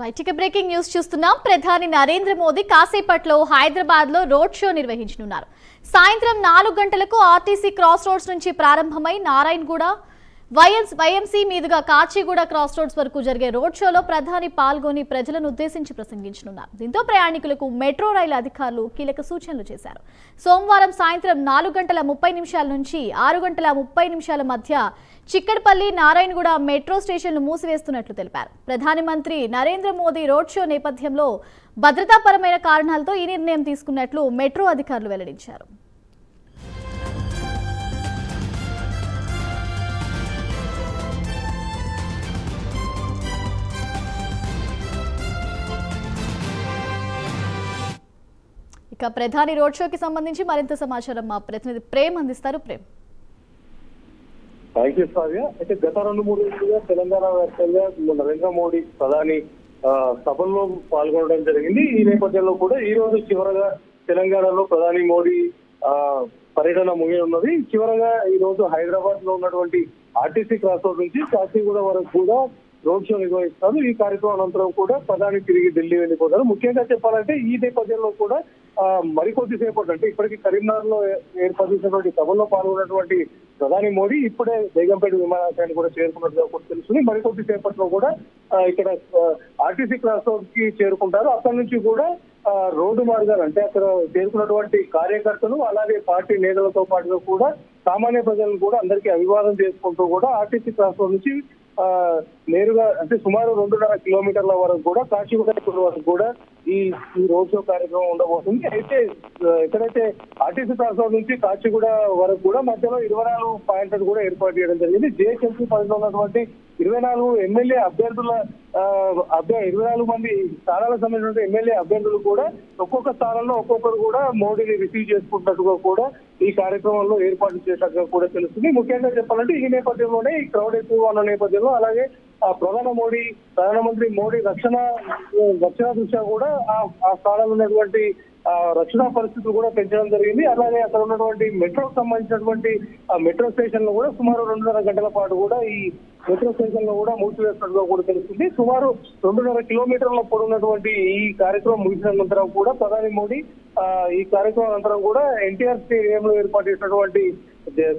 Right ఇక breaking news చూస్తున్నాం. ప్రధాని నరేంద్ర మోదీ కాసేపట్లో హైదరాబాద్ లో రోడ్ షో నిర్వహించనున్నారు. సాయంత్రం 4 గంటలకు ఆర్టీసీ క్రాస్ రోడ్స్ నుంచి ప్రారంభమై నారాయణగూడ వైఎంసీ మీదుగా కాచిగూడ క్రాస్ రోడ్స్ వరకు జరిగే రోడ్ షోలో ప్రధాని పాల్గొని ప్రజలను ఉద్దేశించి ప్రసంగించనున్నారు. దీంతో ప్రయాణికులకు మెట్రో రైలు అధికారులు కీలక సూచనలు చేశారు. సోమవారం సాయంత్రం 4:30 నుంచి 6:30 మధ్య చిక్కడపల్లి, నారాయణగూడ మెట్రో స్టేషన్లు మూసివేస్తున్నట్లు తెలిపారు. ప్రధానమంత్రి నరేంద్ర మోదీ రోడ్ షో నేపథ్యంలో భద్రతాపరమైన కారణాలతో ఈ నిర్ణయం తీసుకున్నట్లు మెట్రో అధికారులు వెల్లడించారు. ఇక ప్రధాని రోడ్ షోకి సంబంధించి మరింత సమాచారం మా ప్రతినిధి ప్రేమ్ అందిస్తారు. ప్రేమ్. థ్యాంక్ యూ శ్రావ్య. అయితే గత 2-3 రోజులుగా తెలంగాణ వ్యాప్తంగా నరేంద్ర మోడీ ప్రధాని సభల్లో పాల్గొనడం జరిగింది. ఈ నేపథ్యంలో కూడా ఈ రోజు చివరగా తెలంగాణలో ప్రధాని మోడీ పర్యటన ముగియనున్నది. చివరగా ఈ రోజు హైదరాబాద్ లో ఉన్నటువంటి ఆర్టీసీ క్రాస్ రోడ్ నుంచి కాచిగూడ వరకు కూడా రోడ్ షో నిర్వహిస్తారు. ఈ కార్యక్రమం అనంతరం కూడా ప్రధాని తిరిగి ఢిల్లీ వెళ్ళిపోతారు. ముఖ్యంగా చెప్పాలంటే ఈ నేపథ్యంలో కూడా మరికొద్దిసేపటి అంటే ఇప్పటికీ కరీంనగర్ లో ఏర్పాటు చేసినటువంటి సభలో పాల్గొన్నటువంటి ప్రధాని మోడీ ఇప్పుడే బేగంపేట విమానాశ్రయాన్ని కూడా చేరుకున్నట్టుగా కూడా తెలుస్తుంది. మరికొద్దిసేపట్లో కూడా ఇక్కడ ఆర్టీసీ క్రాస్ రోడ్ కి చేరుకుంటారు. అక్కడి నుంచి కూడా రోడ్డు మార్గాలు అంటే అక్కడ చేరుకున్నటువంటి కార్యకర్తలు అలాగే పార్టీ నేతలతో పాటుగా కూడా సామాన్య ప్రజలను కూడా అందరికీ అభివాదం చేసుకుంటూ కూడా ఆర్టీసీ క్రాస్ రోడ్ నుంచి నేరుగా అంటే సుమారు 2.5 కిలోమీటర్ల వరకు కూడా కాచిగూడ వరకు కూడా ఈ రోడ్ షో కార్యక్రమం ఉండబోతుంది. అయితే ఎక్కడైతే ఆర్టీసీ క్రాస్ రోడ్ నుంచి కాచిగూడ వరకు కూడా మధ్యలో 24 పాయింట్లు కూడా ఏర్పాటు చేయడం జరిగింది. జేహెచ్ఎంసీ పరిధిలో ఉన్నటువంటి 24 ఎమ్మెల్యే అభ్యర్థుల 24 మంది స్థానాలకు సంబంధించిన ఎమ్మెల్యే అభ్యర్థులు కూడా ఒక్కొక్క స్థానంలో ఒక్కొక్కరు కూడా మోడీని రిసీవ్ చేసుకుంటున్నట్టుగా కూడా ఈ కార్యక్రమంలో ఏర్పాటు చేసినట్టుగా కూడా తెలుస్తుంది. ముఖ్యంగా చెప్పాలంటే ఈ నేపథ్యంలోనే ఈ క్రౌడ్ ఎక్కువ ఉన్న నేపథ్యంలో అలాగే ప్రధానమంత్రి మోడీ రక్షణ దృష్ట్యా కూడా ఆ స్థానంలో ఉన్నటువంటి రక్షణ పరిస్థితులు కూడా పెంచడం జరిగింది. అలాగే అక్కడ ఉన్నటువంటి మెట్రోకి సంబంధించినటువంటి మెట్రో స్టేషన్ లో కూడా సుమారు 2.5 గంటల పాటు కూడా ఈ మెట్రో స్టేషన్ లో కూడా మూసివేస్తున్నట్టుగా కూడా తెలుస్తుంది. సుమారు 2.5 కిలోమీటర్ల పొడవున్నటువంటి ఈ కార్యక్రమం ముగిసిన అనంతరం కూడా ప్రధాని మోడీ ఈ కార్యక్రమం అనంతరం కూడా ఎన్టీఆర్ స్టేడియంలో ఏర్పాటు చేసినటువంటి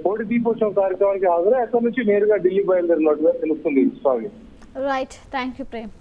కోటి దీపోత్సవం కార్యక్రమానికి హాజరై అక్కడి నుంచి నేరుగా ఢిల్లీ బయలుదేరినట్టుగా తెలుస్తుంది. Swami. Right, thank you Prem.